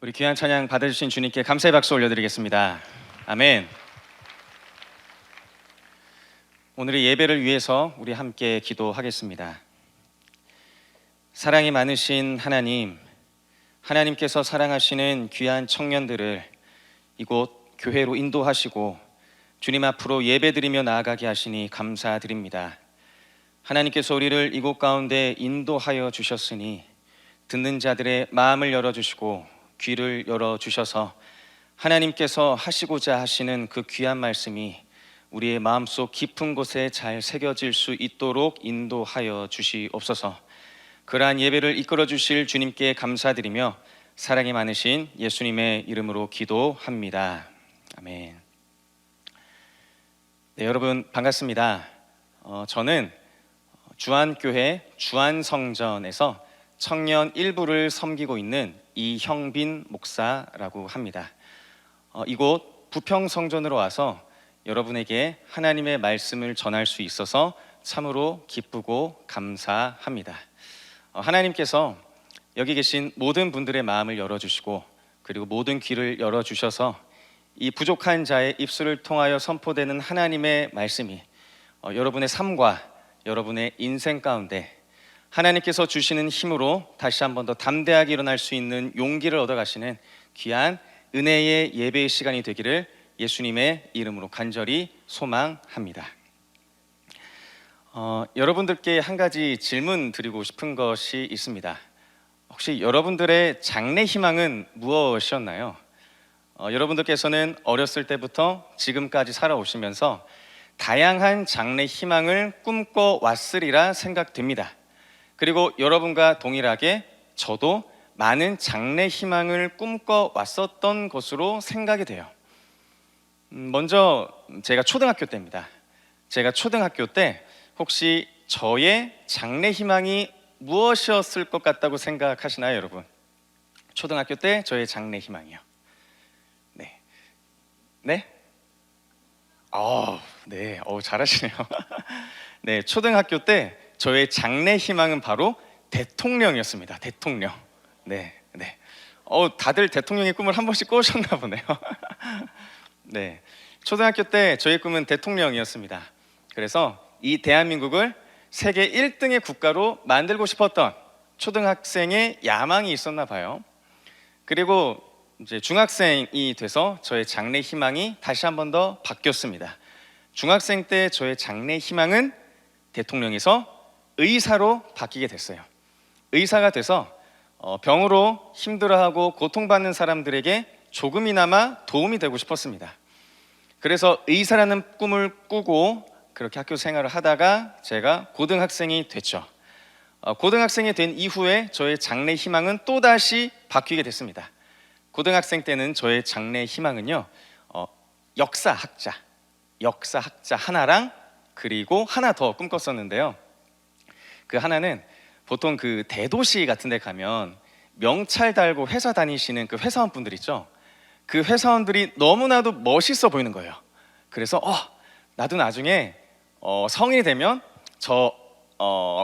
우리 귀한 찬양 받아주신 주님께 감사의 박수 올려드리겠습니다. 아멘. 오늘의 예배를 위해서 우리 함께 기도하겠습니다. 사랑이 많으신 하나님, 하나님께서 사랑하시는 귀한 청년들을 이곳 교회로 인도하시고 주님 앞으로 예배드리며 나아가게 하시니 감사드립니다. 하나님께서 우리를 이곳 가운데 인도하여 주셨으니 듣는 자들의 마음을 열어주시고 귀를 열어주셔서 하나님께서 하시고자 하시는 그 귀한 말씀이 우리의 마음속 깊은 곳에 잘 새겨질 수 있도록 인도하여 주시옵소서. 그러한 예배를 이끌어 주실 주님께 감사드리며 사랑이 많으신 예수님의 이름으로 기도합니다. 아멘. 네, 여러분 반갑습니다. 저는 주안교회 주안성전에서 청년 일부를 섬기고 있는 이형빈 목사라고 합니다. 이곳 부평성전으로 와서 여러분에게 하나님의 말씀을 전할 수 있어서 참으로 기쁘고 감사합니다. 하나님께서 여기 계신 모든 분들의 마음을 열어주시고 그리고 모든 귀를 열어주셔서 이 부족한 자의 입술을 통하여 선포되는 하나님의 말씀이 여러분의 삶과 여러분의 인생 가운데 하나님께서 주시는 힘으로 다시 한 번 더 담대하게 일어날 수 있는 용기를 얻어가시는 귀한 은혜의 예배의 시간이 되기를 예수님의 이름으로 간절히 소망합니다. 여러분들께 한 가지 질문 드리고 싶은 것이 있습니다. 혹시 여러분들의 장래 희망은 무엇이었나요? 여러분들께서는 어렸을 때부터 지금까지 살아오시면서 다양한 장래 희망을 꿈꿔 왔으리라 생각됩니다. 그리고 여러분과 동일하게 저도 많은 장래 희망을 꿈꿔 왔었던 것으로 생각이 돼요. 먼저 제가 초등학교 때입니다. 제가 초등학교 때 혹시 저의 장래 희망이 무엇이었을 것 같다고 생각하시나요, 여러분? 초등학교 때 저의 장래 희망이요. 네. 네? 네. 잘하시네요. 네, 초등학교 때 저의 장래 희망은 바로 대통령이었습니다. 대통령. 네. 다들 대통령의 꿈을 한 번씩 꾸셨나 보네요. 네. 초등학교 때 저의 꿈은 대통령이었습니다. 그래서 이 대한민국을 세계 1등의 국가로 만들고 싶었던 초등학생의 야망이 있었나 봐요. 그리고 이제 중학생이 돼서 저의 장래 희망이 다시 한 번 더 바뀌었습니다. 중학생 때 저의 장래 희망은 대통령에서 의사로 바뀌게 됐어요. 의사가 돼서 병으로 힘들어하고 고통받는 사람들에게 조금이나마 도움이 되고 싶었습니다. 그래서 의사라는 꿈을 꾸고 그렇게 학교 생활을 하다가 제가 고등학생이 됐죠. 고등학생이 된 이후에 저의 장래 희망은 또다시 바뀌게 됐습니다. 고등학생 때는 저의 장래 희망은요, 역사학자 하나랑 그리고 하나 더 꿈꿨었는데요. 그 하나는 보통 그 대도시 같은 데 가면 명찰 달고 회사 다니시는 그 회사원분들 있죠. 그 회사원들이 너무나도 멋있어 보이는 거예요. 그래서 나도 나중에 성인이 되면 저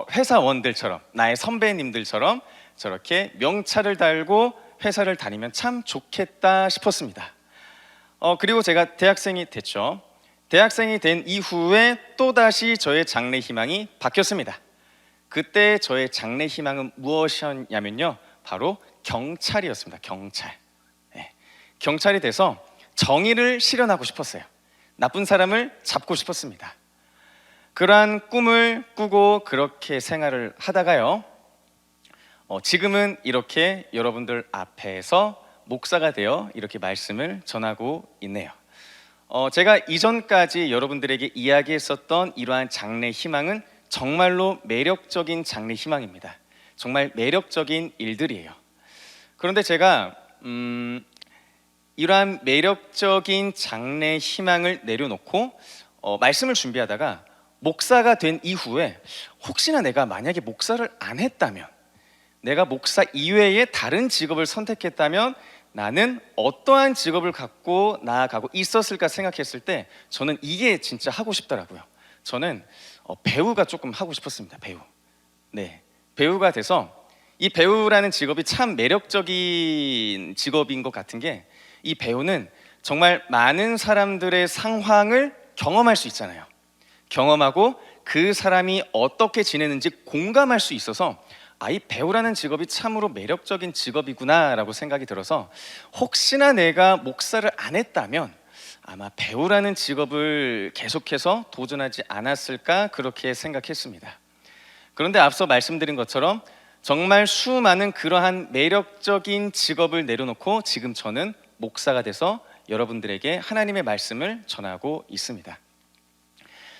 회사원들처럼, 나의 선배님들처럼 저렇게 명찰을 달고 회사를 다니면 참 좋겠다 싶었습니다. 그리고 제가 대학생이 됐죠. 대학생이 된 이후에 또다시 저의 장래 희망이 바뀌었습니다. 그때 저의 장래 희망은 무엇이었냐면요, 바로 경찰이었습니다. 경찰. 네. 경찰이 돼서 정의를 실현하고 싶었어요. 나쁜 사람을 잡고 싶었습니다. 그러한 꿈을 꾸고 그렇게 생활을 하다가요, 지금은 이렇게 여러분들 앞에서 목사가 되어 이렇게 말씀을 전하고 있네요. 제가 이전까지 여러분들에게 이야기했었던 이러한 장래 희망은 정말로 매력적인 장래 희망입니다. 정말 매력적인 일들이에요. 그런데 제가 이러한 매력적인 장래 희망을 내려놓고 말씀을 준비하다가 목사가 된 이후에 혹시나 내가 만약에 목사를 안 했다면, 내가 목사 이외에 다른 직업을 선택했다면 나는 어떠한 직업을 갖고 나아가고 있었을까 생각했을 때 저는 이게 진짜 하고 싶더라고요. 저는 배우가 조금 하고 싶었습니다. 배우. 네, 배우가 돼서 이 배우라는 직업이 참 매력적인 직업인 것 같은 게, 이 배우는 정말 많은 사람들의 상황을 경험할 수 있잖아요. 경험하고 그 사람이 어떻게 지내는지 공감할 수 있어서 이 배우라는 직업이 참으로 매력적인 직업이구나라고 생각이 들어서, 혹시나 내가 목사를 안 했다면 아마 배우라는 직업을 계속해서 도전하지 않았을까 그렇게 생각했습니다. 그런데 앞서 말씀드린 것처럼 정말 수많은 그러한 매력적인 직업을 내려놓고 지금 저는 목사가 돼서 여러분들에게 하나님의 말씀을 전하고 있습니다.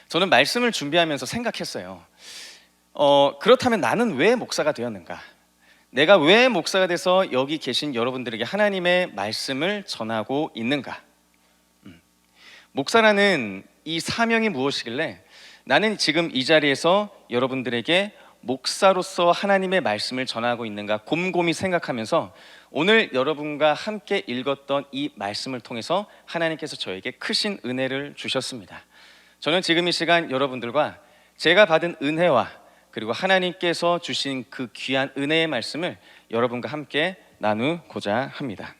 저는 말씀을 준비하면서 생각했어요. 그렇다면 나는 왜 목사가 되었는가? 내가 왜 목사가 돼서 여기 계신 여러분들에게 하나님의 말씀을 전하고 있는가? 목사라는 이 사명이 무엇이길래 나는 지금 이 자리에서 여러분들에게 목사로서 하나님의 말씀을 전하고 있는가 곰곰이 생각하면서 오늘 여러분과 함께 읽었던 이 말씀을 통해서 하나님께서 저에게 크신 은혜를 주셨습니다. 저는 지금 이 시간 여러분들과 제가 받은 은혜와 그리고 하나님께서 주신 그 귀한 은혜의 말씀을 여러분과 함께 나누고자 합니다.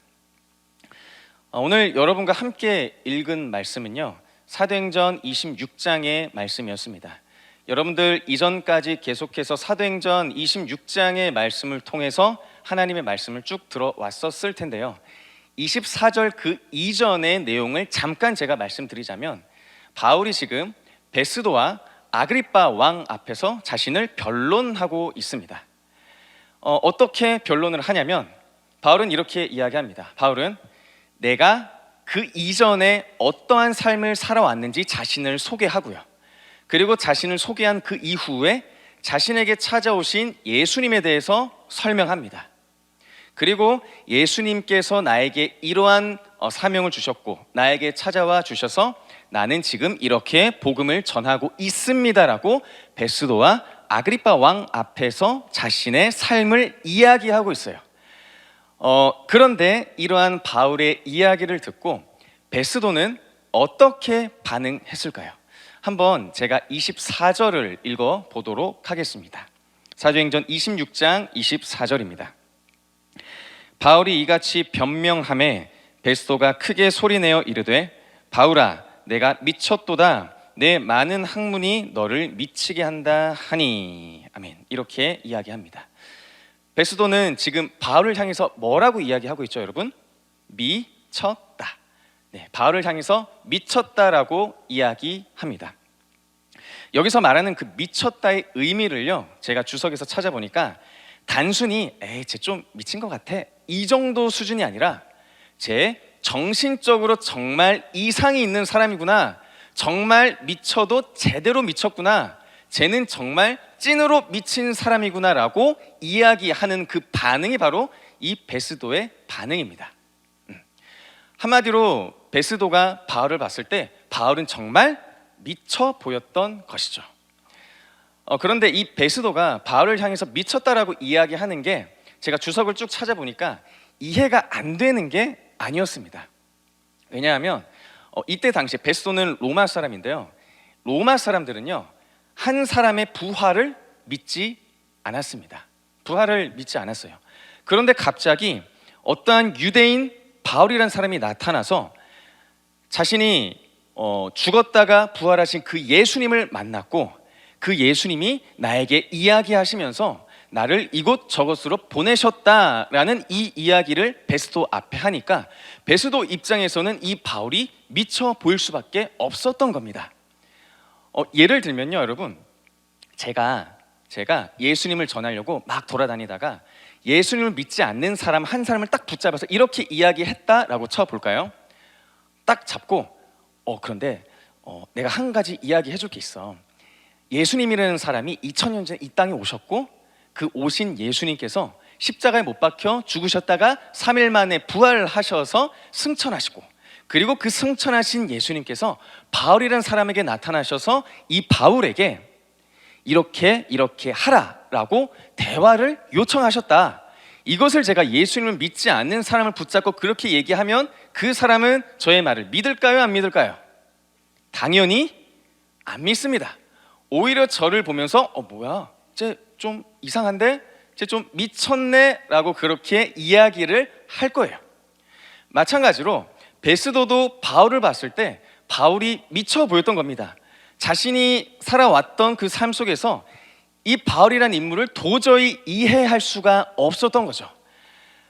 오늘 여러분과 함께 읽은 말씀은요, 사도행전 26장의 말씀이었습니다. 여러분들 이전까지 계속해서 사도행전 26장의 말씀을 통해서 하나님의 말씀을 쭉 들어왔었을 텐데요, 24절 그 이전의 내용을 잠깐 제가 말씀드리자면, 바울이 지금 베스도와 아그리빠 왕 앞에서 자신을 변론하고 있습니다. 어떻게 변론을 하냐면, 바울은 이렇게 이야기합니다. 바울은 내가 그 이전에 어떠한 삶을 살아왔는지 자신을 소개하고요, 그리고 자신을 소개한 그 이후에 자신에게 찾아오신 예수님에 대해서 설명합니다. 그리고 예수님께서 나에게 이러한 사명을 주셨고 나에게 찾아와 주셔서 나는 지금 이렇게 복음을 전하고 있습니다라고 베스도와 아그리빠 왕 앞에서 자신의 삶을 이야기하고 있어요. 그런데 이러한 바울의 이야기를 듣고 베스도는 어떻게 반응했을까요? 한번 제가 24절을 읽어 보도록 하겠습니다. 사도행전 26장 24절입니다. 바울이 이같이 변명하매 베스도가 크게 소리내어 이르되 바울아 내가 미쳤도다, 내 많은 학문이 너를 미치게 한다 하니. 아멘. 이렇게 이야기합니다. 베스도는 지금 바울을 향해서 뭐라고 이야기하고 있죠, 여러분? 미쳤다. 네, 바울을 향해서 미쳤다라고 이야기합니다. 여기서 말하는 그 미쳤다의 의미를요, 제가 주석에서 찾아보니까 단순히 쟤 좀 미친 것 같아 이 정도 수준이 아니라 쟤 정신적으로 정말 이상이 있는 사람이구나, 정말 미쳐도 제대로 미쳤구나, 쟤는 정말 찐으로 미친 사람이구나라고 이야기하는 그 반응이 바로 이 베스도의 반응입니다. 한마디로 베스도가 바울을 봤을 때 바울은 정말 미쳐 보였던 것이죠. 그런데 이 베스도가 바울을 향해서 미쳤다라고 이야기하는 게 제가 주석을 쭉 찾아보니까 이해가 안 되는 게 아니었습니다. 왜냐하면 이때 당시 베스도는 로마 사람인데요, 로마 사람들은요 한 사람의 부활을 믿지 않았습니다. 부활을 믿지 않았어요. 그런데 갑자기 어떠한 유대인 바울이라는 사람이 나타나서 자신이 죽었다가 부활하신 그 예수님을 만났고 그 예수님이 나에게 이야기하시면서 나를 이곳 저곳으로 보내셨다라는 이 이야기를 베스도 앞에 하니까 베스도 입장에서는 이 바울이 미쳐 보일 수밖에 없었던 겁니다. 예를 들면요, 여러분, 제가 예수님을 전하려고 막 돌아다니다가 예수님을 믿지 않는 사람 한 사람을 딱 붙잡아서 이렇게 이야기했다라고 쳐볼까요? 딱 잡고 그런데 내가 한 가지 이야기해 줄 게 있어. 예수님이라는 사람이 2000년 전에 이 땅에 오셨고 그 오신 예수님께서 십자가에 못 박혀 죽으셨다가 3일 만에 부활하셔서 승천하시고, 그리고 그 승천하신 예수님께서 바울이라는 사람에게 나타나셔서 이 바울에게 이렇게 하라라고 대화를 요청하셨다. 이것을 제가 예수님을 믿지 않는 사람을 붙잡고 그렇게 얘기하면 그 사람은 저의 말을 믿을까요, 안 믿을까요? 당연히 안 믿습니다. 오히려 저를 보면서 뭐야, 쟤 좀 이상한데? 이제 좀 미쳤네라고 그렇게 이야기를 할 거예요. 마찬가지로 베스도도 바울을 봤을 때 바울이 미쳐 보였던 겁니다. 자신이 살아왔던 그 삶 속에서 이 바울이라는 인물을 도저히 이해할 수가 없었던 거죠.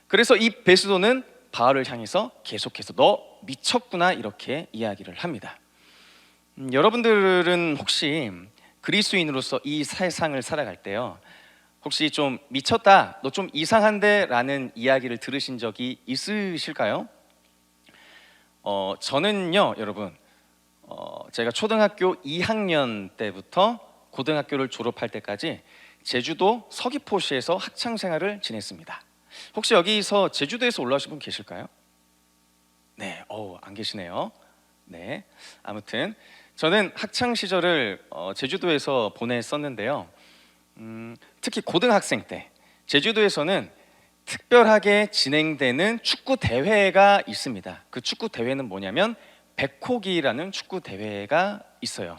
그래서 이 베스도는 바울을 향해서 계속해서 너 미쳤구나 이렇게 이야기를 합니다. 여러분들은 혹시 그리스도인으로서 이 세상을 살아갈 때요, 혹시 좀 미쳤다, 너 좀 이상한데 라는 이야기를 들으신 적이 있으실까요? 저는요 여러분, 제가 초등학교 2학년 때부터 고등학교를 졸업할 때까지 제주도 서귀포시에서 학창생활을 지냈습니다. 혹시 여기서 제주도에서 올라오신 분 계실까요? 네, 안 계시네요. 네, 아무튼 저는 학창 시절을 제주도에서 보냈었는데요. 특히 고등학생 때 제주도에서는 특별하게 진행되는 축구 대회가 있습니다. 그 축구 대회는 뭐냐면 백호기라는 축구 대회가 있어요.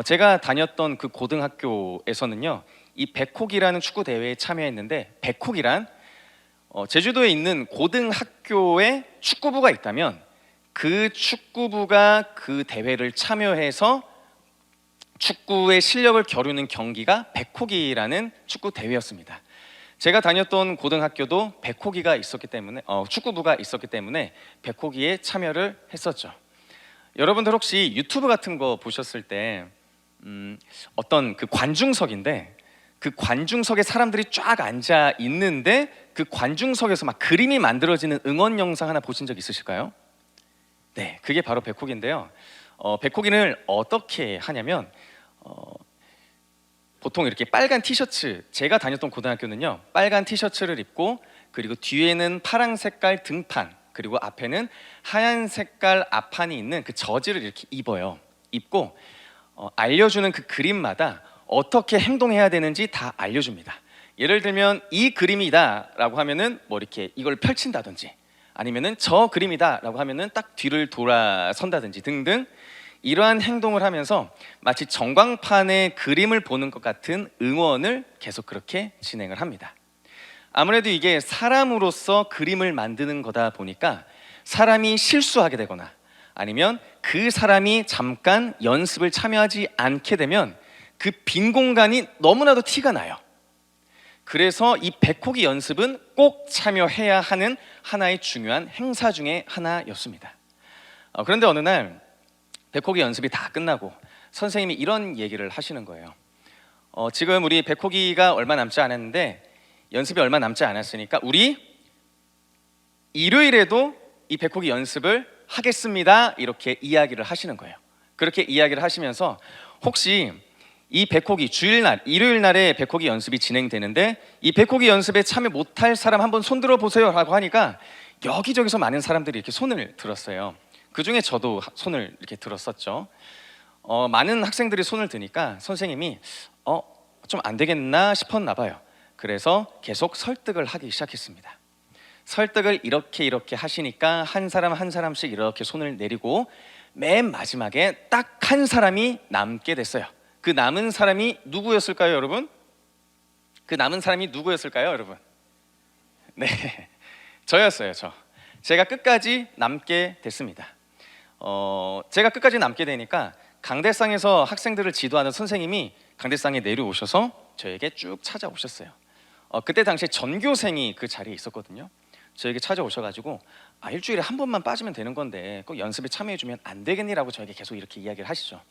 제가 다녔던 그 고등학교에서는요, 이 백호기라는 축구 대회에 참여했는데, 백호기란 제주도에 있는 고등학교에 축구부가 있다면 그 축구부가 그 대회를 참여해서 축구의 실력을 겨루는 경기가 백호기라는 축구 대회였습니다. 제가 다녔던 고등학교도 백호기가 있었기 때문에 축구부가 있었기 때문에 백호기에 참여를 했었죠. 여러분들 혹시 유튜브 같은 거 보셨을 때 어떤 그 관중석인데, 그 관중석에 사람들이 쫙 앉아 있는데 그 관중석에서 막 그림이 만들어지는 응원 영상 하나 보신 적 있으실까요? 네, 그게 바로 백호기인데요. 백호기를 어떻게 하냐면 보통 이렇게 빨간 티셔츠, 제가 다녔던 고등학교는요 빨간 티셔츠를 입고, 그리고 뒤에는 파란 색깔 등판, 그리고 앞에는 하얀 색깔 앞판이 있는 그 저지를 이렇게 입어요. 입고 알려주는 그 그림마다 어떻게 행동해야 되는지 다 알려줍니다. 예를 들면 이 그림이다 라고 하면은 뭐 이렇게 이걸 펼친다든지, 아니면은 저 그림이다 라고 하면은 딱 뒤를 돌아선다든지 등등, 이러한 행동을 하면서 마치 전광판의 그림을 보는 것 같은 응원을 계속 그렇게 진행을 합니다. 아무래도 이게 사람으로서 그림을 만드는 거다 보니까 사람이 실수하게 되거나 아니면 그 사람이 잠깐 연습을 참여하지 않게 되면 그 빈 공간이 너무나도 티가 나요. 그래서 이 백호기 연습은 꼭 참여해야 하는 하나의 중요한 행사 중에 하나였습니다. 그런데 어느 날 백호기 연습이 다 끝나고 선생님이 이런 얘기를 하시는 거예요. 지금 우리 백호기가 얼마 남지 않았는데, 연습이 얼마 남지 않았으니까 우리 일요일에도 이 백호기 연습을 하겠습니다, 이렇게 이야기를 하시는 거예요. 그렇게 이야기를 하시면서 혹시 이 백호기 주일날, 일요일 날에 백호기 연습이 진행되는데 이 백호기 연습에 참여 못할 사람 한번 손 들어 보세요 라고 하니까 여기저기서 많은 사람들이 이렇게 손을 들었어요. 그 중에 저도 손을 이렇게 들었었죠. 많은 학생들이 손을 드니까 선생님이 좀 안 되겠나 싶었나 봐요. 그래서 계속 설득을 하기 시작했습니다. 설득을 이렇게 하시니까 한 사람 한 사람씩 이렇게 손을 내리고 맨 마지막에 딱 한 사람이 남게 됐어요. 그 남은 사람이 누구였을까요, 여러분? 그 남은 사람이 누구였을까요, 여러분? 네, 저였어요. 제가 끝까지 남게 됐습니다. 제가 끝까지 남게 되니까 강대상에서 학생들을 지도하는 선생님이 강대상에 내려오셔서 저에게 쭉 찾아오셨어요. 그때 당시에 전교생이 그 자리에 있었거든요. 저에게 찾아오셔가지고 일주일에 한 번만 빠지면 되는 건데 꼭 연습에 참여해주면 안 되겠니라고 저에게 계속 이렇게 이야기를 하시죠.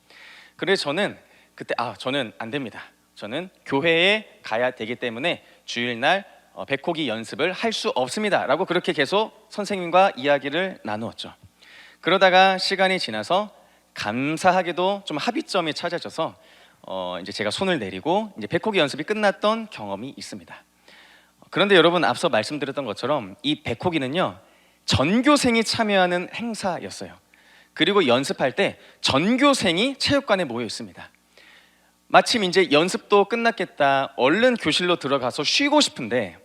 그래서 저는 그때 저는 안 됩니다. 저는 교회에 가야 되기 때문에 주일날 백호기 연습을 할 수 없습니다 라고 그렇게 계속 선생님과 이야기를 나누었죠. 그러다가 시간이 지나서 감사하게도 좀 합의점이 찾아져서 이제 제가 손을 내리고 이제 백호기 연습이 끝났던 경험이 있습니다. 그런데 여러분, 앞서 말씀드렸던 것처럼 이 백호기는요 전교생이 참여하는 행사였어요. 그리고 연습할 때 전교생이 체육관에 모여 있습니다. 마침 이제 연습도 끝났겠다, 얼른 교실로 들어가서 쉬고 싶은데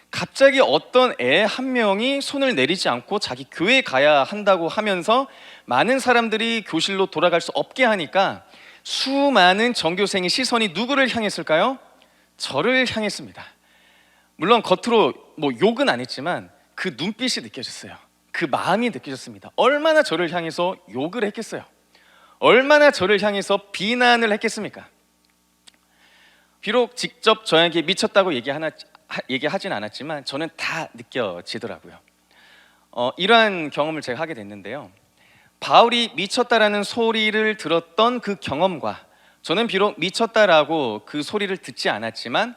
갑자기 어떤 애 한 명이 손을 내리지 않고 자기 교회에 가야 한다고 하면서 많은 사람들이 교실로 돌아갈 수 없게 하니까 수많은 전교생의 시선이 누구를 향했을까요? 저를 향했습니다. 물론 겉으로 뭐 욕은 안 했지만 그 눈빛이 느껴졌어요. 그 마음이 느껴졌습니다. 얼마나 저를 향해서 욕을 했겠어요. 얼마나 저를 향해서 비난을 했겠습니까? 비록 직접 저에게 미쳤다고 얘기하진 않았지만 저는 다 느껴지더라고요. 이러한 경험을 제가 하게 됐는데요. 바울이 미쳤다라는 소리를 들었던 그 경험과 저는 비록 미쳤다라고 그 소리를 듣지 않았지만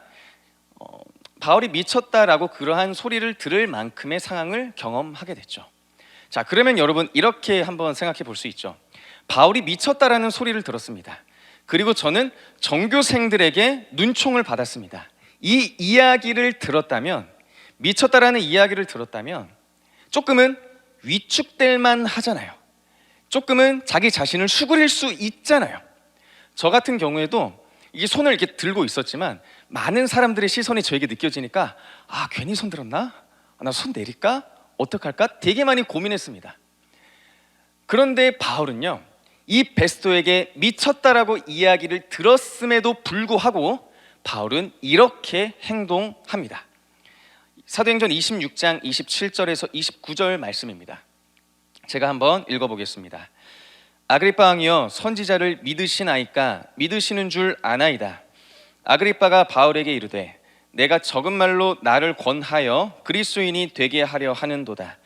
바울이 미쳤다라고 그러한 소리를 들을 만큼의 상황을 경험하게 됐죠. 자, 그러면 여러분 이렇게 한번 생각해 볼 수 있죠. 바울이 미쳤다라는 소리를 들었습니다. 그리고 저는 전교생들에게 눈총을 받았습니다. 이 이야기를 들었다면, 미쳤다라는 이야기를 들었다면 조금은 위축될 만 하잖아요. 조금은 자기 자신을 수그릴 수 있잖아요. 저 같은 경우에도 이 손을 이렇게 들고 있었지만 많은 사람들의 시선이 저에게 느껴지니까 괜히 손 들었나? 나 손 내릴까? 어떡할까? 되게 많이 고민했습니다. 그런데 바울은요, 이 베스토에게 미쳤다라고 이야기를 들었음에도 불구하고 바울은 이렇게 행동합니다. 사도행전 26장 27절에서 29절 말씀입니다. 제가 한번 읽어보겠습니다. 아그리빠 왕이여, 선지자를 믿으시나이까? 믿으시는 줄 아나이다. 아그리빠가 바울에게 이르되 내가 적은 말로 나를 권하여 그리스도인이 되게 하려 하는도다.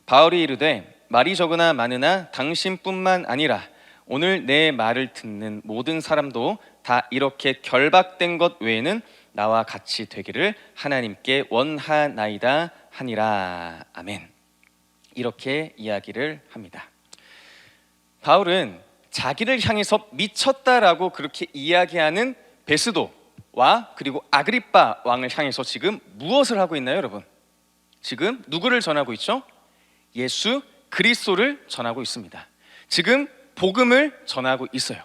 바울이 이르되 말이 적으나 많으나 당신뿐만 아니라 오늘 내 말을 듣는 모든 사람도 다 이렇게 결박된 것 외에는 나와 같이 되기를 하나님께 원하나이다 하니라. 아멘. 이렇게 이야기를 합니다. 바울은 자기를 향해서 미쳤다라고 그렇게 이야기하는 베스도와 그리고 아그리빠 왕을 향해서 지금 무엇을 하고 있나요, 여러분? 지금 누구를 전하고 있죠? 예수 그리스도를 전하고 있습니다. 지금 복음을 전하고 있어요.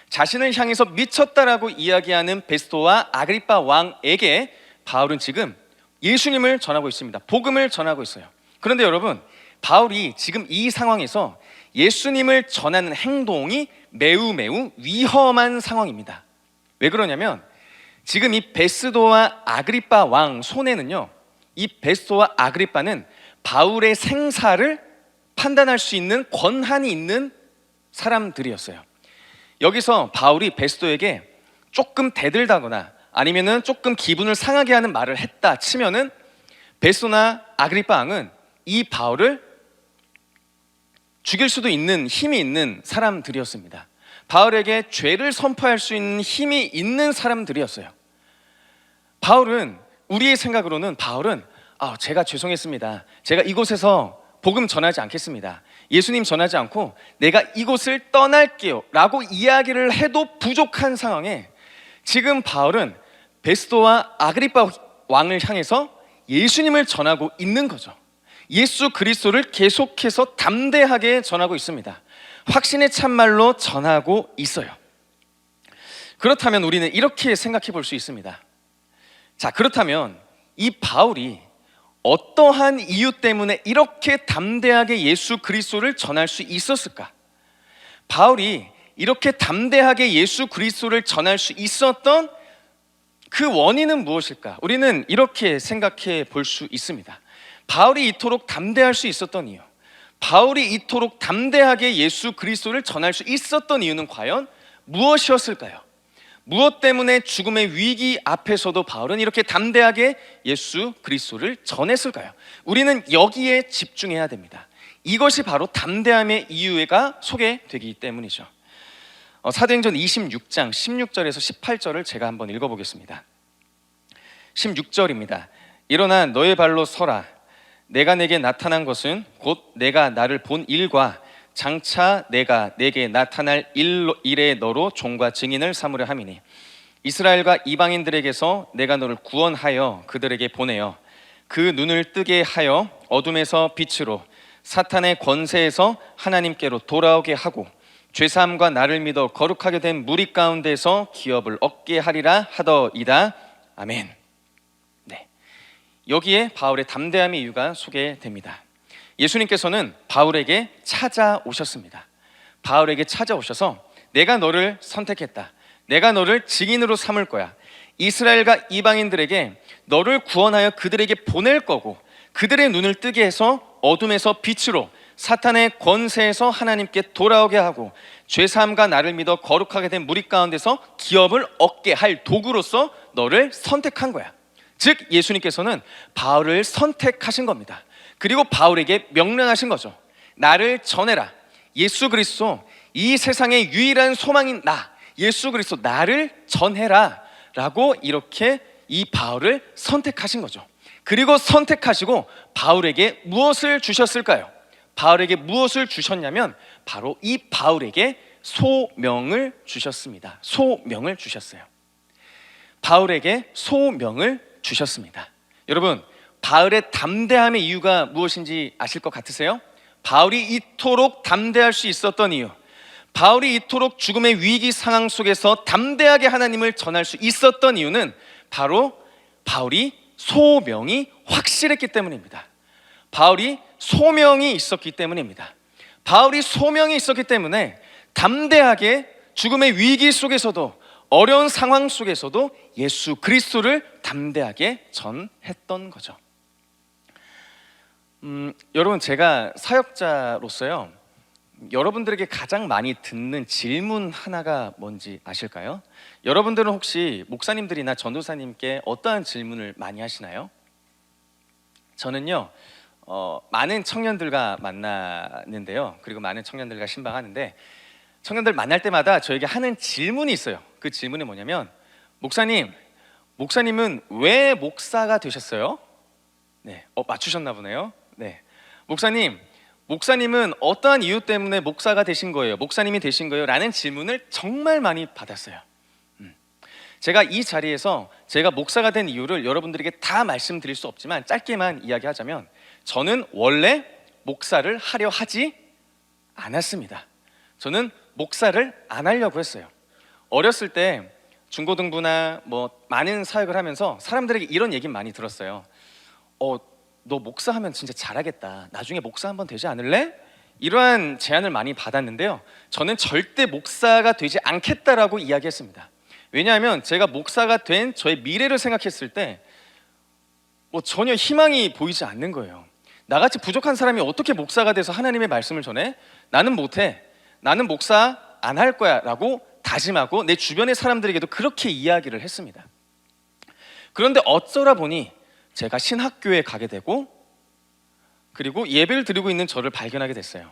자신을 향해서 미쳤다라고 이야기하는 베스도와 아그리빠 왕에게 바울은 지금 예수님을 전하고 있습니다. 복음을 전하고 있어요. 그런데 여러분, 바울이 지금 이 상황에서 예수님을 전하는 행동이 매우 위험한 상황입니다. 왜 그러냐면 지금 이 베스도와 아그리빠 왕 손에는요, 이 베스도와 아그리빠는 바울의 생사를 판단할 수 있는 권한이 있는 사람들이었어요. 여기서 바울이 베스도에게 조금 대들다거나 아니면은 조금 기분을 상하게 하는 말을 했다 치면은 베스도나 아그리빠 왕은 이 바울을 죽일 수도 있는 힘이 있는 사람들이었습니다. 바울에게 죄를 선포할 수 있는 힘이 있는 사람들이었어요. 바울은, 우리의 생각으로는 바울은 제가 죄송했습니다. 제가 이곳에서 복음 전하지 않겠습니다. 예수님 전하지 않고 내가 이곳을 떠날게요 라고 이야기를 해도 부족한 상황에 지금 바울은 베스도와 아그리빠 왕을 향해서 예수님을 전하고 있는 거죠. 예수 그리스도를 계속해서 담대하게 전하고 있습니다. 확신의 참말로 전하고 있어요. 그렇다면 우리는 이렇게 생각해 볼 수 있습니다. 자, 그렇다면 이 바울이 어떠한 이유 때문에 이렇게 담대하게 예수 그리스도를 전할 수 있었을까? 바울이 이렇게 담대하게 예수 그리스도를 전할 수 있었던 그 원인은 무엇일까? 우리는 이렇게 생각해 볼 수 있습니다. 바울이 이토록 담대할 수 있었던 이유, 바울이 이토록 담대하게 예수 그리스도를 전할 수 있었던 이유는 과연 무엇이었을까요? 무엇 때문에 죽음의 위기 앞에서도 바울은 이렇게 담대하게 예수 그리스도를 전했을까요? 우리는 여기에 집중해야 됩니다. 이것이 바로 담대함의 이유가 소개되기 때문이죠. 사도행전 26장 16절에서 18절을 제가 한번 읽어보겠습니다. 16절입니다. 일어나 너의 발로 서라. 내가 내게 나타난 것은 곧 내가 나를 본 일과 장차 내가 내게 나타날 일에 너로 종과 증인을 삼으려 함이니 이스라엘과 이방인들에게서 내가 너를 구원하여 그들에게 보내어 그 눈을 뜨게 하여 어둠에서 빛으로 사탄의 권세에서 하나님께로 돌아오게 하고 죄사함과 나를 믿어 거룩하게 된 무리 가운데서 기업을 얻게 하리라 하더이다. 아멘. 네, 여기에 바울의 담대함의 이유가 소개됩니다. 예수님께서는 바울에게 찾아오셨습니다. 바울에게 찾아오셔서 내가 너를 선택했다. 내가 너를 증인으로 삼을 거야. 이스라엘과 이방인들에게 너를 구원하여 그들에게 보낼 거고 그들의 눈을 뜨게 해서 어둠에서 빛으로 사탄의 권세에서 하나님께 돌아오게 하고 죄사함과 나를 믿어 거룩하게 된 무리 가운데서 기업을 얻게 할 도구로서 너를 선택한 거야. 즉 예수님께서는 바울을 선택하신 겁니다. 그리고 바울에게 명령하신 거죠. 나를 전해라. 예수 그리스도, 이 세상의 유일한 소망인 나 예수 그리스도 나를 전해라 라고 이렇게 이 바울을 선택하신 거죠. 그리고 선택하시고 바울에게 무엇을 주셨을까요? 바울에게 무엇을 주셨냐면 바로 이 바울에게 소명을 주셨습니다. 소명을 주셨어요. 바울에게 소명을 주셨습니다. 여러분, 바울의 담대함의 이유가 무엇인지 아실 것 같으세요? 바울이 이토록 담대할 수 있었던 이유, 바울이 이토록 죽음의 위기 상황 속에서 담대하게 하나님을 전할 수 있었던 이유는 바로 바울이 소명이 확실했기 때문입니다. 바울이 소명이 있었기 때문입니다. 바울이 소명이 있었기 때문에 담대하게 죽음의 위기 속에서도 어려운 상황 속에서도 예수 그리스도를 담대하게 전했던 거죠. 여러분, 제가 사역자로서요, 여러분들에게 가장 많이 듣는 질문 하나가 뭔지 아실까요? 여러분들은 혹시 목사님들이나 전도사님께 어떠한 질문을 많이 하시나요? 저는요, 많은 청년들과 만나는데요, 그리고 많은 청년들과 신방하는데 청년들 만날 때마다 저에게 하는 질문이 있어요. 그 질문이 뭐냐면, 목사님은 왜 목사가 되셨어요? 네, 맞추셨나 보네요. 네, 목사님은 어떠한 이유 때문에 목사가 되신 거예요? 목사님이 되신 거예요? 라는 질문을 정말 많이 받았어요. 제가 이 자리에서 제가 목사가 된 이유를 여러분들에게 다 말씀드릴 수 없지만 짧게만 이야기하자면, 저는 원래 목사를 하려 하지 않았습니다. 저는 목사를 안 하려고 했어요. 어렸을 때 중고등부나 많은 사역을 하면서 사람들에게 이런 얘기 많이 들었어요. 너 목사하면 진짜 잘하겠다. 나중에 목사 한번 되지 않을래? 이러한 제안을 많이 받았는데요, 저는 절대 목사가 되지 않겠다라고 이야기했습니다. 왜냐하면 제가 목사가 된 저의 미래를 생각했을 때 전혀 희망이 보이지 않는 거예요. 나같이 부족한 사람이 어떻게 목사가 돼서 하나님의 말씀을 전해? 나는 못해. 나는 목사 안 할 거야 라고 다짐하고 내 주변의 사람들에게도 그렇게 이야기를 했습니다. 그런데 어쩌다 보니 제가 신학교에 가게 되고 그리고 예배를 드리고 있는 저를 발견하게 됐어요.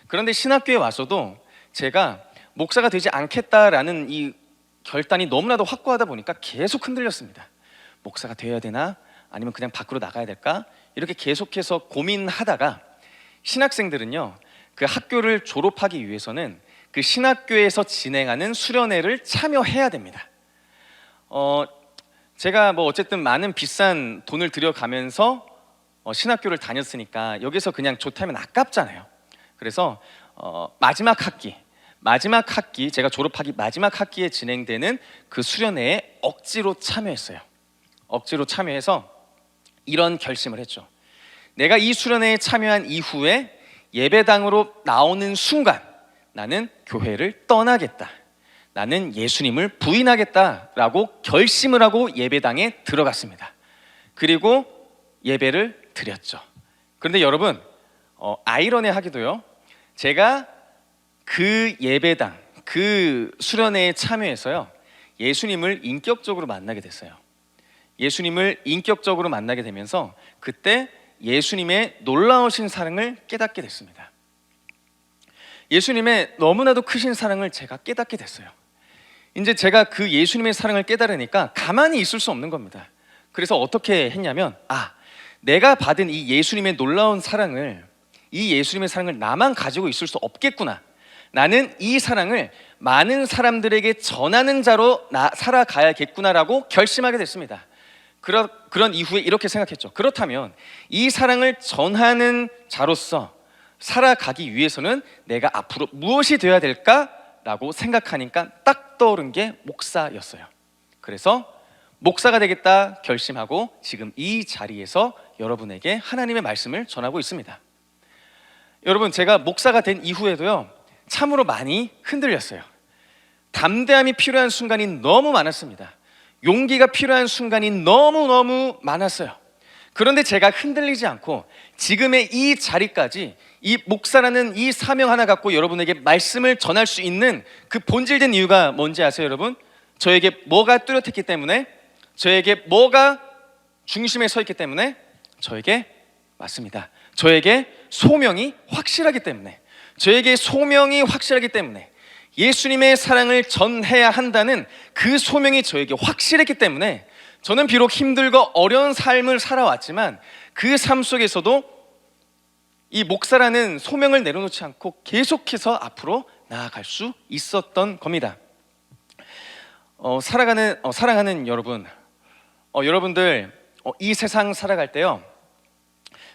그런데 신학교에 와서도 제가 목사가 되지 않겠다라는 이 결단이 너무나도 확고하다 보니까 계속 흔들렸습니다. 목사가 되어야 되나? 아니면 그냥 밖으로 나가야 될까? 이렇게 계속해서 고민하다가, 신학생들은요, 그 학교를 졸업하기 위해서는 그 신학교에서 진행하는 수련회를 참여해야 됩니다. 제가 어쨌든 많은 비싼 돈을 들여가면서 신학교를 다녔으니까 여기서 그냥 좋다면 아깝잖아요. 그래서 마지막 학기, 제가 졸업하기 마지막 학기에 진행되는 그 수련회에 억지로 참여했어요. 억지로 참여해서 이런 결심을 했죠. 내가 이 수련회에 참여한 이후에 예배당으로 나오는 순간 나는 교회를 떠나겠다. 나는 예수님을 부인하겠다라고 결심을 하고 예배당에 들어갔습니다. 그리고 예배를 드렸죠. 그런데 여러분, 아이러니하게도요, 제가 그 예배당, 그 수련회에 참여해서요, 예수님을 인격적으로 만나게 됐어요. 예수님을 인격적으로 만나게 되면서 그때 예수님의 놀라우신 사랑을 깨닫게 됐습니다. 예수님의 너무나도 크신 사랑을 제가 깨닫게 됐어요. 이제 제가 그 예수님의 사랑을 깨달으니까 가만히 있을 수 없는 겁니다. 그래서 어떻게 했냐면, 내가 받은 이 예수님의 놀라운 사랑을, 이 예수님의 사랑을 나만 가지고 있을 수 없겠구나. 나는 이 사랑을 많은 사람들에게 전하는 자로 살아가야겠구나라고 결심하게 됐습니다. 그런 이후에 이렇게 생각했죠. 그렇다면 이 사랑을 전하는 자로서 살아가기 위해서는 내가 앞으로 무엇이 되어야 될까라고 생각하니까 딱 떠오른 게 목사였어요. 그래서 목사가 되겠다 결심하고 지금 이 자리에서 여러분에게 하나님의 말씀을 전하고 있습니다. 여러분, 제가 목사가 된 이후에도요, 참으로 많이 흔들렸어요. 담대함이 필요한 순간이 너무 많았습니다. 용기가 필요한 순간이 너무너무 많았어요. 그런데 제가 흔들리지 않고 지금의 이 자리까지, 이 목사라는 이 사명 하나 갖고 여러분에게 말씀을 전할 수 있는 그 본질된 이유가 뭔지 아세요, 여러분? 저에게 뭐가 뚜렷했기 때문에, 저에게 뭐가 중심에 서 있기 때문에, 저에게 맞습니다. 저에게 소명이 확실하기 때문에, 저에게 소명이 확실하기 때문에, 예수님의 사랑을 전해야 한다는 그 소명이 저에게 확실했기 때문에, 저는 비록 힘들고 어려운 삶을 살아왔지만 그 삶 속에서도 이 목사라는 소명을 내려놓지 않고 계속해서 앞으로 나아갈 수 있었던 겁니다. 사랑하는 여러분, 여러분들 이 세상 살아갈 때요,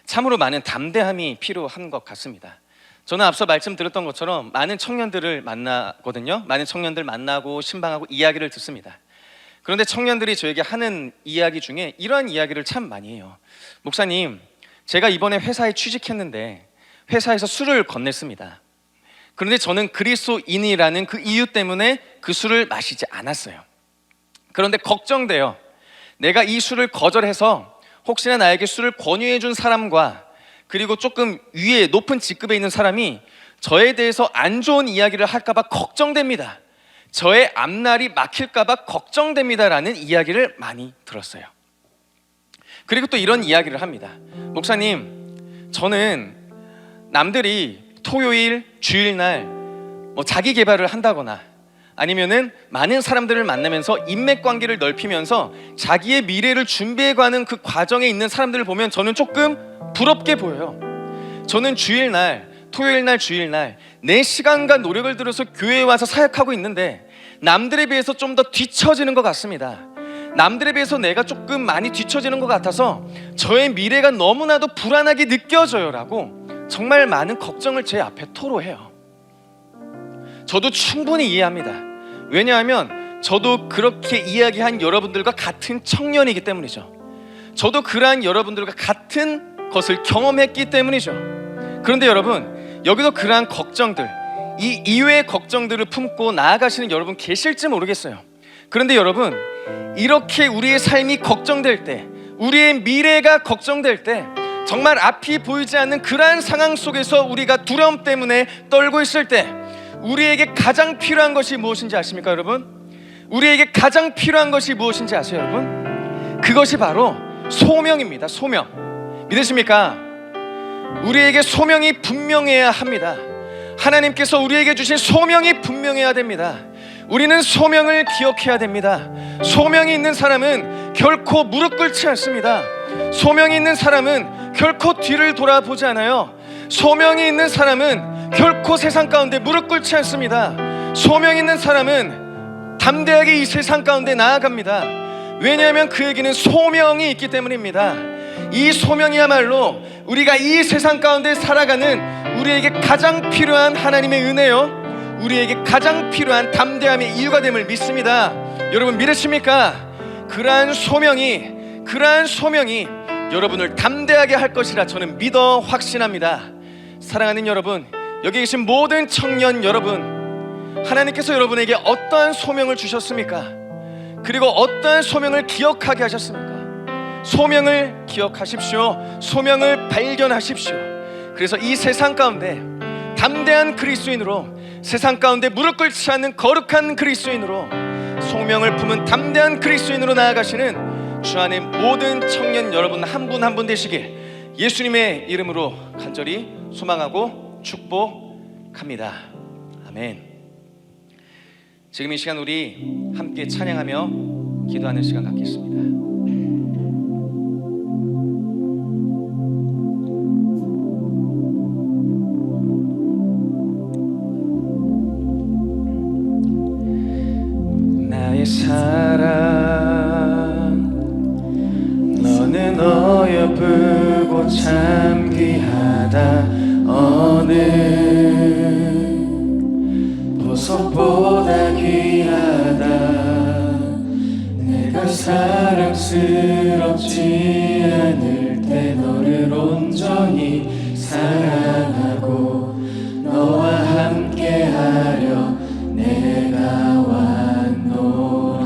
참으로 많은 담대함이 필요한 것 같습니다. 저는 앞서 말씀드렸던 것처럼 많은 청년들을 만나거든요. 많은 청년들 만나고 신방하고 이야기를 듣습니다. 그런데 청년들이 저에게 하는 이야기 중에 이러한 이야기를 참 많이 해요. 목사님, 제가 이번에 회사에 취직했는데 회사에서 술을 건넸습니다. 그런데 저는 그리스도인이라는 그 이유 때문에 그 술을 마시지 않았어요. 그런데 걱정돼요. 내가 이 술을 거절해서 혹시나 나에게 술을 권유해 준 사람과 그리고 조금 위에 높은 직급에 있는 사람이 저에 대해서 안 좋은 이야기를 할까 봐 걱정됩니다. 저의 앞날이 막힐까 봐 걱정됩니다라는 이야기를 많이 들었어요. 그리고 또 이런 이야기를 합니다. 목사님, 저는 남들이 토요일, 주일날 자기 개발을 한다거나 아니면은 많은 사람들을 만나면서 인맥 관계를 넓히면서 자기의 미래를 준비해가는 그 과정에 있는 사람들을 보면 저는 조금 부럽게 보여요. 저는 주일날, 토요일날, 주일날 내 시간과 노력을 들여서 교회에 와서 사역하고 있는데 남들에 비해서 좀 더 뒤처지는 것 같습니다. 남들에 비해서 내가 조금 많이 뒤처지는 것 같아서 저의 미래가 너무나도 불안하게 느껴져요 라고 정말 많은 걱정을 제 앞에 토로해요. 저도 충분히 이해합니다. 왜냐하면 저도 그렇게 이야기한 여러분들과 같은 청년이기 때문이죠. 저도 그러한 여러분들과 같은 것을 경험했기 때문이죠. 그런데 여러분, 여기도 그러한 걱정들, 이 이외의 걱정들을 품고 나아가시는 여러분 계실지 모르겠어요. 그런데 여러분, 이렇게 우리의 삶이 걱정될 때, 우리의 미래가 걱정될 때, 정말 앞이 보이지 않는 그러한 상황 속에서 우리가 두려움 때문에 떨고 있을 때 우리에게 가장 필요한 것이 무엇인지 아십니까, 여러분? 우리에게 가장 필요한 것이 무엇인지 아세요, 여러분? 그것이 바로 소명입니다. 소명. 믿으십니까? 우리에게 소명이 분명해야 합니다. 하나님께서 우리에게 주신 소명이 분명해야 됩니다. 우리는 소명을 기억해야 됩니다. 소명이 있는 사람은 결코 무릎 꿇지 않습니다. 소명이 있는 사람은 결코 뒤를 돌아보지 않아요. 소명이 있는 사람은 결코 세상 가운데 무릎 꿇지 않습니다. 소명 있는 사람은 담대하게 이 세상 가운데 나아갑니다. 왜냐하면 그에게는 소명이 있기 때문입니다. 이 소명이야말로 우리가 이 세상 가운데 살아가는 우리에게 가장 필요한 하나님의 은혜요, 우리에게 가장 필요한 담대함의 이유가 됨을 믿습니다. 여러분 믿으십니까? 그러한 소명이 여러분을 담대하게 할 것이라 저는 믿어 확신합니다. 사랑하는 여러분, 여기 계신 모든 청년 여러분, 하나님께서 여러분에게 어떠한 소명을 주셨습니까? 그리고 어떠한 소명을 기억하게 하셨습니까? 소명을 기억하십시오. 소명을 발견하십시오. 그래서 이 세상 가운데 담대한 그리스도인으로, 세상 가운데 무릎 꿇지 않는 거룩한 그리스도인으로, 소명을 품은 담대한 그리스도인으로 나아가시는 주 안의 모든 청년 여러분 한 분 한 분 되시길 예수님의 이름으로 간절히 소망하고 축복합니다. 아멘. 지금 이 시간 우리 함께 찬양하며 기도하는 시간 갖겠습니다. 나의 사랑, 너는 어여쁘고 참 귀하다. 어느 보석보다 귀하다. 내가 사랑스럽지 않을 때 너를 온전히 사랑하고 너와 함께하려 내가 왔노라.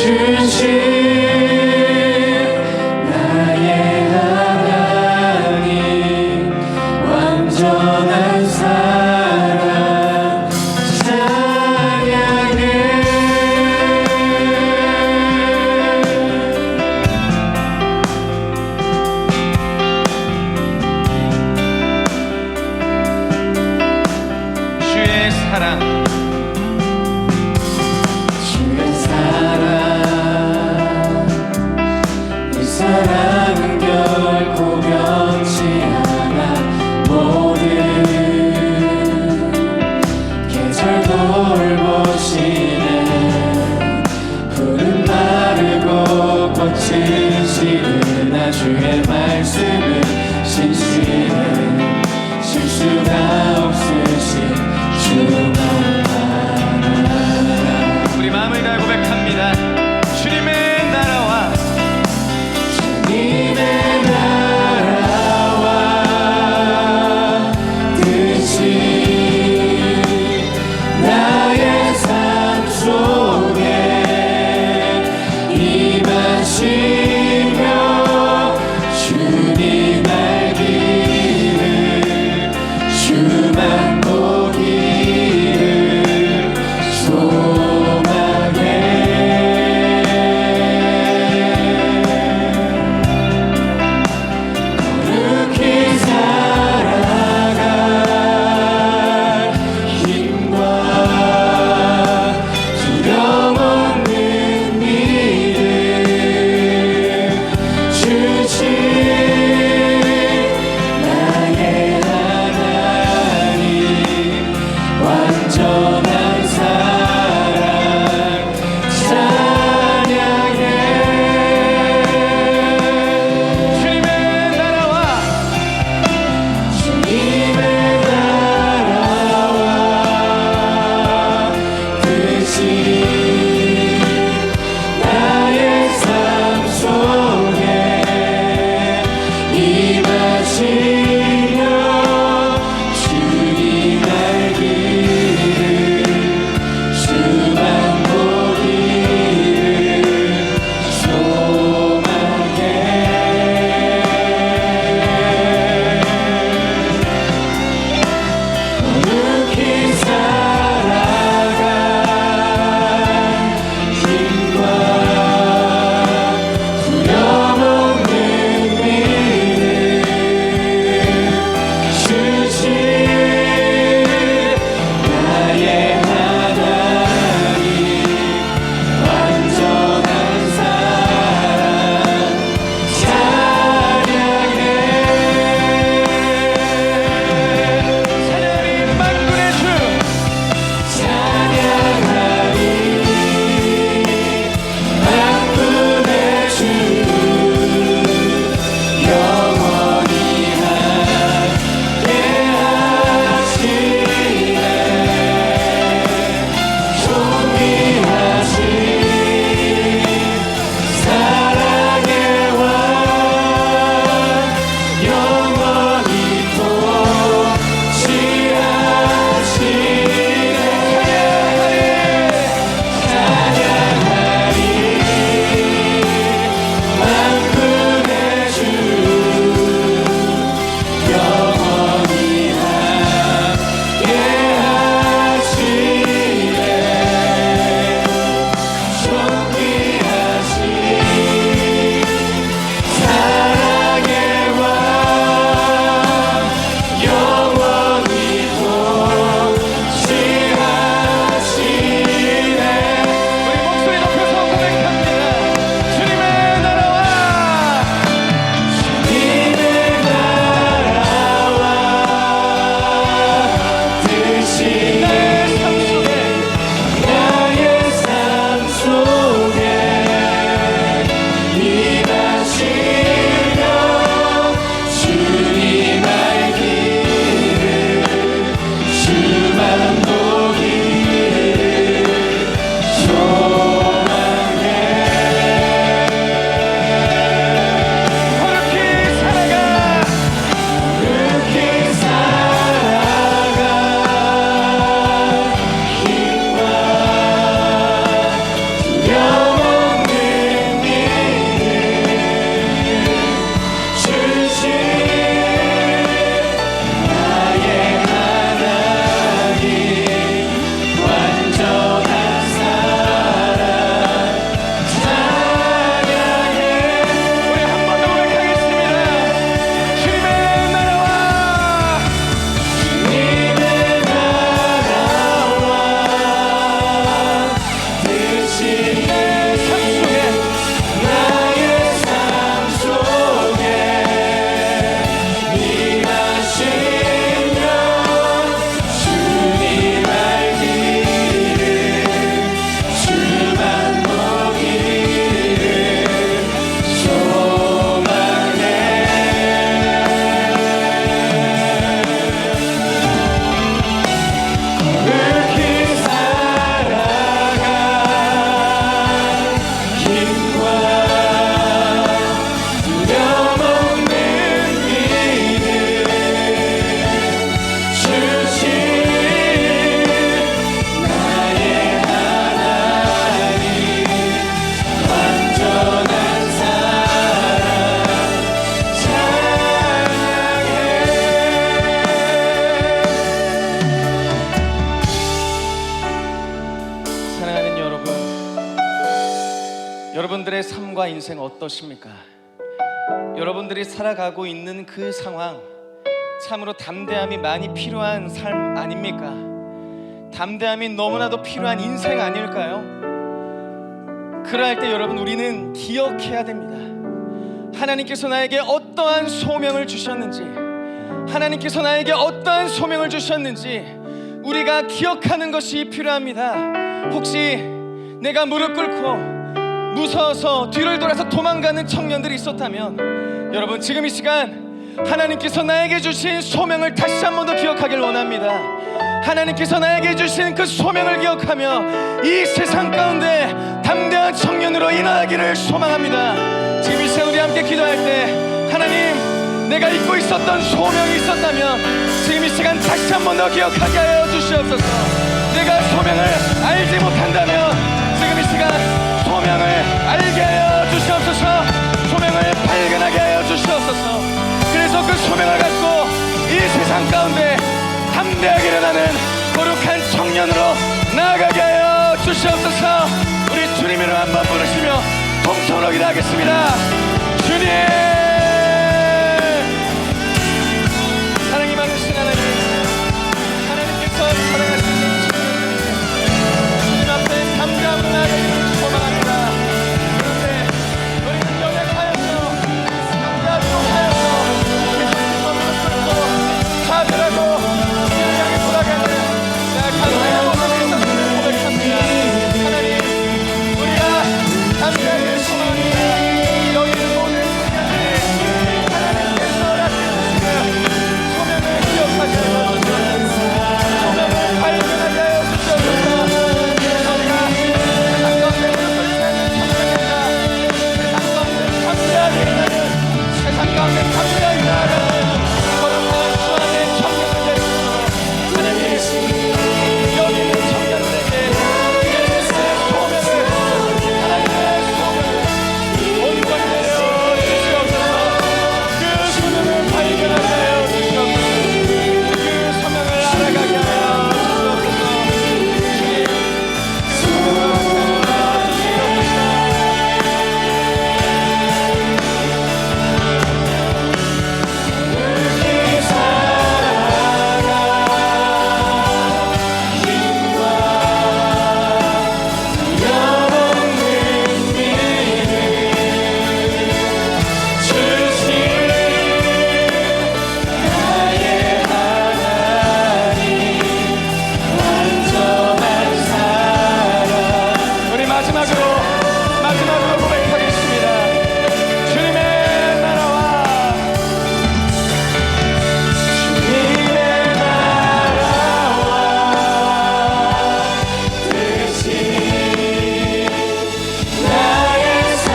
주신 나의 하나님 완전한 사랑 찬양해 주의 사랑 주의 사랑 이 사랑은 결코 변치 않아 모든 계절 돌보시네 푸른 마르고 꽃은 시드나 주의 말씀은 신실해 실수가 없으신 주만 우리 마음을 다해 고백합니다. 주님의 나라와 주님의 나라와 뜻이 나의 삶 속에 임하시며 주 여러분들의 삶과 인생 어떠십니까? 여러분들이 살아가고 있는 그 상황, 참으로 담대함이 많이 필요한 삶 아닙니까? 담대함이 너무나도 필요한 인생 아닐까요? 그럴 때 여러분, 우리는 기억해야 됩니다. 하나님께서 나에게 어떠한 소명을 주셨는지, 하나님께서 나에게 어떠한 소명을 주셨는지 우리가 기억하는 것이 필요합니다. 혹시 내가 무릎 꿇고 무서워서 뒤를 돌아서 도망가는 청년들이 있었다면, 여러분 지금 이 시간 하나님께서 나에게 주신 소명을 다시 한 번 더 기억하길 원합니다. 하나님께서 나에게 주신 그 소명을 기억하며 이 세상 가운데 담대한 청년으로 인하기를 소망합니다. 지금 이 시간 우리 함께 기도할 때, 하나님, 내가 잊고 있었던 소명이 있었다면 지금 이 시간 다시 한 번 더 기억하게 하여 주시옵소서. 내가 소명을 알지 못한다면 지금 이 시간 소명을 알게 하여 주시옵소서. 소명을 발견하게 하여 주시옵소서. 그래서 그 소명을 갖고 이 세상 가운데 담대하게 일어나는 거룩한 청년으로 나아가게 하여 주시옵소서. 우리 주님 이름 한번 부르시며 통성으로 기도하겠습니다. 주님, 사랑이 많으신 하나님, 하나님께서 사랑하시는 청년들이 주님 앞에 담대함으로 나아가기를 소망합니다. 그런데 우리는 연약하여서, 담대하지도 하여서 예수님 몸을 끌고 사들하고 주님을 향해 돌아가는 간사한 모습이 있었음을 고백합니다. 하나님, 우리가 담대하기를 소망합니다. 여기 있는 모든 청년들이 하나님께서 맡겨주시는 소명을 기억하게 하여 주시옵소서. 소명을 발견하게 하여 주시옵소서. 우리가 세상 가운데 무릎을 꿇는 청년이다. 세상 가운데 담대하게 일어나는, 세상 가운데 담대하게 나아가는 거룩한 주 안의 청년을 될 수 있도록 하나님, 여기 있는 청년들에게 예수의 소명을, 하나님의 소명을 온전히 내려 주시옵소서. 그 소명을 발견하게 하여 주시옵소서. 그 소명을 알아가게 하여 주시옵소서. 우리 마지막으로 고백하겠습니다. 주님의 나라와 주님의 나라와 뜻이 나의 삶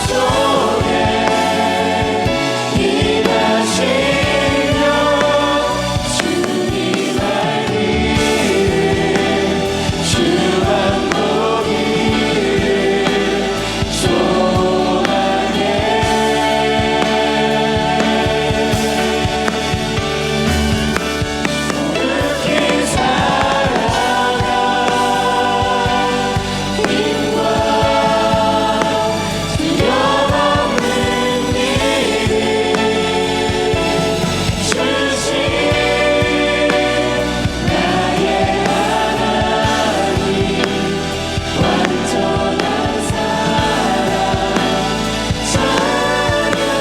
속에 임하시며 주님 알기를 주 반복이를 소망해. 거룩히 살아가 힘과 두려움없는 일을 주신 나의 하나님, 완전한 사랑 찬양해.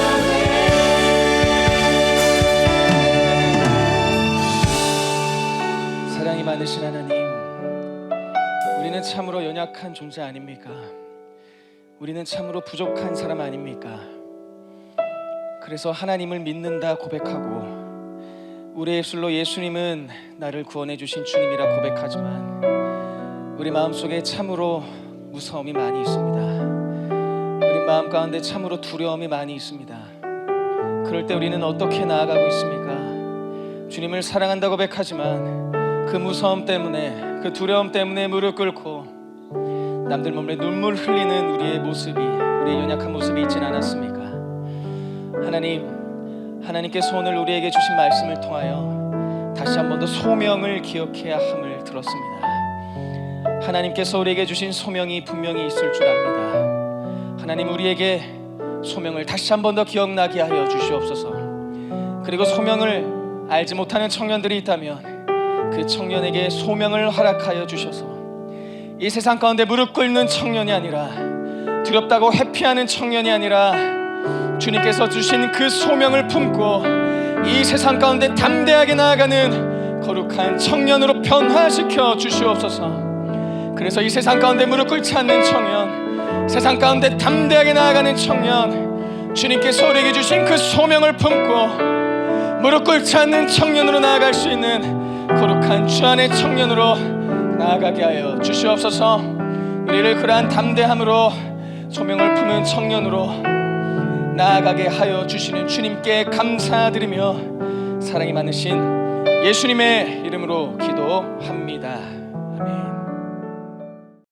사랑이 많으신 하나님, 우리는 참으로 연약한 존재 아닙니까? 우리는 참으로 부족한 사람 아닙니까? 그래서 하나님을 믿는다 고백하고 우리의 입술로 예수님은 나를 구원해 주신 주님이라 고백하지만 우리 마음속에 참으로 무서움이 많이 있습니다. 우리 마음 가운데 참으로 두려움이 많이 있습니다. 그럴 때 우리는 어떻게 나아가고 있습니까? 주님을 사랑한다고 고백하지만 그 무서움 때문에, 그 두려움 때문에 무릎 꿇고 남들 몸에 눈물 흘리는 우리의 모습이, 우리의 연약한 모습이 있진 않았습니까? 하나님께서 오늘 우리에게 주신 말씀을 통하여 다시 한 번 더 소명을 기억해야 함을 들었습니다. 하나님께서 우리에게 주신 소명이 분명히 있을 줄 압니다. 하나님, 우리에게 소명을 다시 한 번 더 기억나게 하여 주시옵소서. 그리고 소명을 알지 못하는 청년들이 있다면 그 청년에게 소명을 허락하여 주셔서 이 세상 가운데 무릎 꿇는 청년이 아니라, 두렵다고 회피하는 청년이 아니라, 주님께서 주신 그 소명을 품고 이 세상 가운데 담대하게 나아가는 거룩한 청년으로 변화시켜 주시옵소서. 그래서 이 세상 가운데 무릎 꿇지 않는 청년, 세상 가운데 담대하게 나아가는 청년, 주님께서 우리에게 주신 그 소명을 품고 무릎 꿇지 않는 청년으로 나아갈 수 있는 거룩한 주 안의 청년으로 나아가게 하여 주시옵소서. 우리를 그러한 담대함으로 소명을 품은 청년으로 나아가게 하여 주시는 주님께 감사드리며 사랑이 많으신 예수님의 이름으로 기도합니다. 아멘.